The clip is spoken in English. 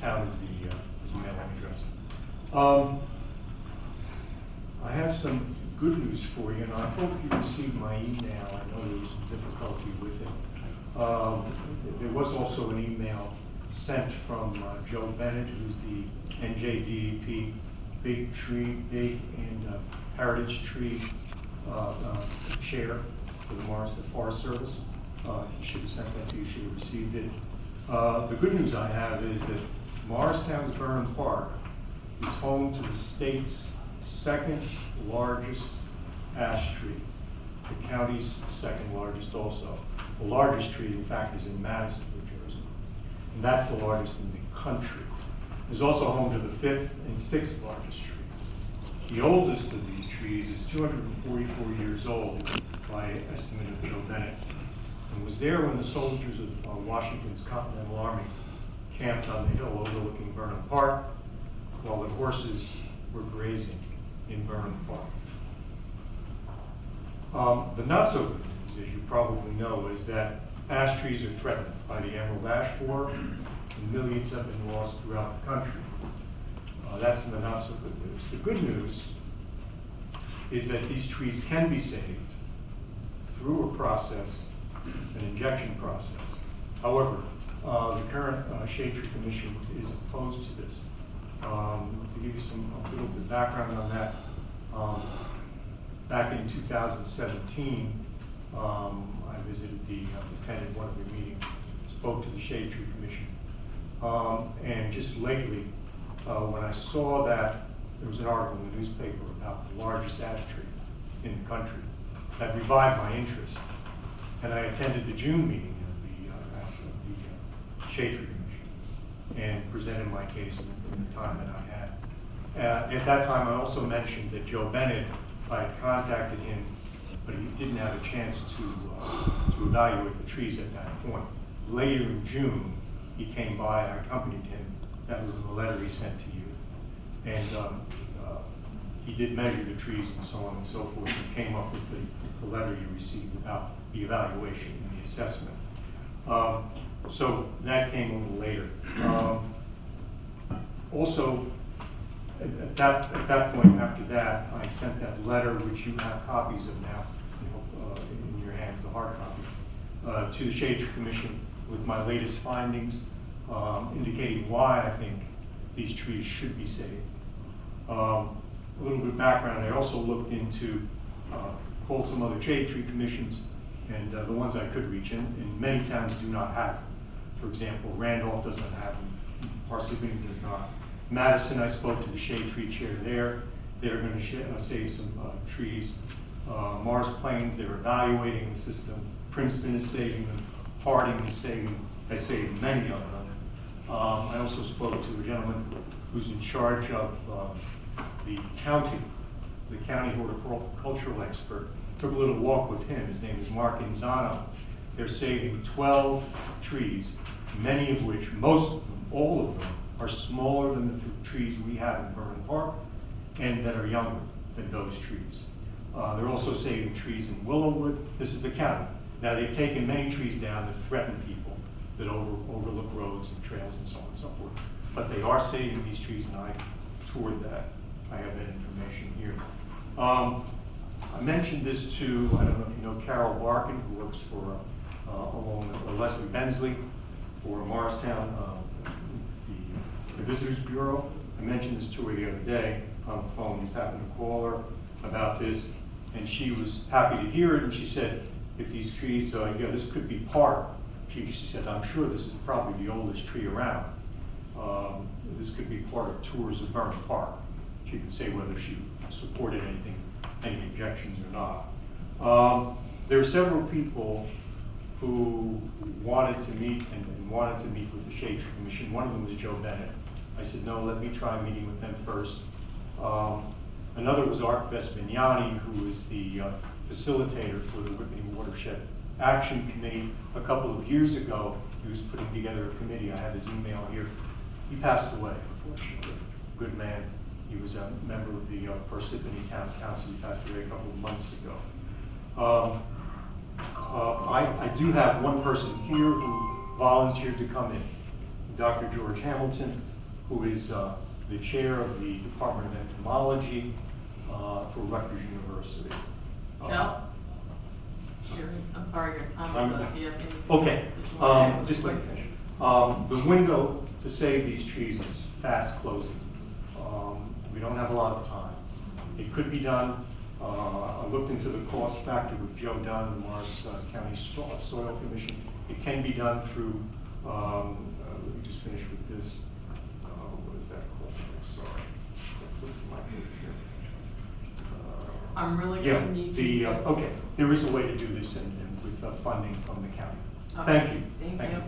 town as the mailing address. I have some good news for you, and I hope you received my email. I know there was some difficulty with it. There was also an email sent from Joe Bennett, who's the NJDEP Big and Heritage Tree chair for the Forest Service. He should have sent that to you, you should have received it. The good news I have is that Morristown's Burnham Park is home to the state's second largest ash tree, the county's second largest also. The largest tree, in fact, is in Madison, New Jersey, and that's the largest in the country. It's also home to the fifth and sixth largest tree. The oldest of these trees is 244 years old by estimate of Joe Bennett, and was there when the soldiers of Washington's Continental Army camped on the hill overlooking Burnham Park while the horses were grazing in Burnham Park. The not so good news, as you probably know, is that ash trees are threatened by the emerald ash borer, and millions have been lost throughout the country. That's the not so good news. The good news is that these trees can be saved through a process, an injection process. However, the current Shade Tree Commission is opposed to this. To give you a little bit of background on that, back in 2017, I attended one of the meetings, spoke to the Shade Tree Commission, and just lately, when I saw that there was an article in the newspaper about the largest ash tree in the country, that revived my interest, and I attended the June meeting of the Shade Tree Commission and presented my case in the time that I had. At that time, I also mentioned that Joe Bennett, I had contacted him, but he didn't have a chance to evaluate the trees at that point. Later in June, he came by, I accompanied him. That was in the letter he sent to you. And he did measure the trees and so on and so forth, and came up with the letter you received about the evaluation and the assessment. So that came a little later. Also, at that point, after that, I sent that letter, which you have copies of now, in your hands, the hard copy, to the Shade Tree Commission with my latest findings, indicating why I think these trees should be saved. A little bit of background, I also looked into, called some other Shade Tree Commissions, and the ones I could reach, and many towns do not have them. For example, Randolph doesn't have them, Parsippany does not. Madison, I spoke to the Shade Tree chair there. They're going to save some trees. Mars Plains, they're evaluating the system. Princeton is saving them. Harding is saving, has saved many of them. I also spoke to a gentleman who's in charge of the county horticultural expert. Took a little walk with him. His name is Mark Inzano. They're saving 12 trees, many of which, most of them, all of them, are smaller than the trees we have in Burnham Park and that are younger than those trees. They're also saving trees in Willowwood. This is the county. Now, they've taken many trees down that threaten people, that overlook roads and trails and so on and so forth. But they are saving these trees, and I toured that. I have that information here. I mentioned this to, I don't know if you know Carol Barkin, who works for, along with Leslie Bensley for Morristown, the Visitors Bureau. I mentioned this to her the other day on the phone. Just happened to call her about this, and she was happy to hear it, and she said, if these trees, this could be part. She said, I'm sure this is probably the oldest tree around. This could be part of tours of Burnham Park. She could say whether she supported any objections or not. There were several people who wanted to meet and wanted to meet with the Shade Tree Commission. One of them was Joe Bennett. I said, no, let me try meeting with them first. Another was Art Vespagnani, who is the facilitator for the Whitney Watershed Action Committee. A couple of years ago, he was putting together a committee. I have his email here. He passed away, unfortunately. Good man. He was a member of the Parsippany Town Council. He passed away a couple of months ago. I do have one person here who volunteered to come in. Dr. George Hamilton, who is the chair of the Department of Entomology for Rutgers University. Joe? I'm sorry, your time is up. Do you have any? Okay, that you want to add? just let me finish. The window to save these trees is fast closing. We don't have a lot of time. It could be done. I looked into the cost factor with Joe Dunn, the Morris County Soil Commission. It can be done through, let me just finish with this. What is that called? I'm sorry. I flipped my page here. I'm really Yeah, going to need you to. okay, there is a way to do this and with funding from the county. Okay. Thank you. Thank you.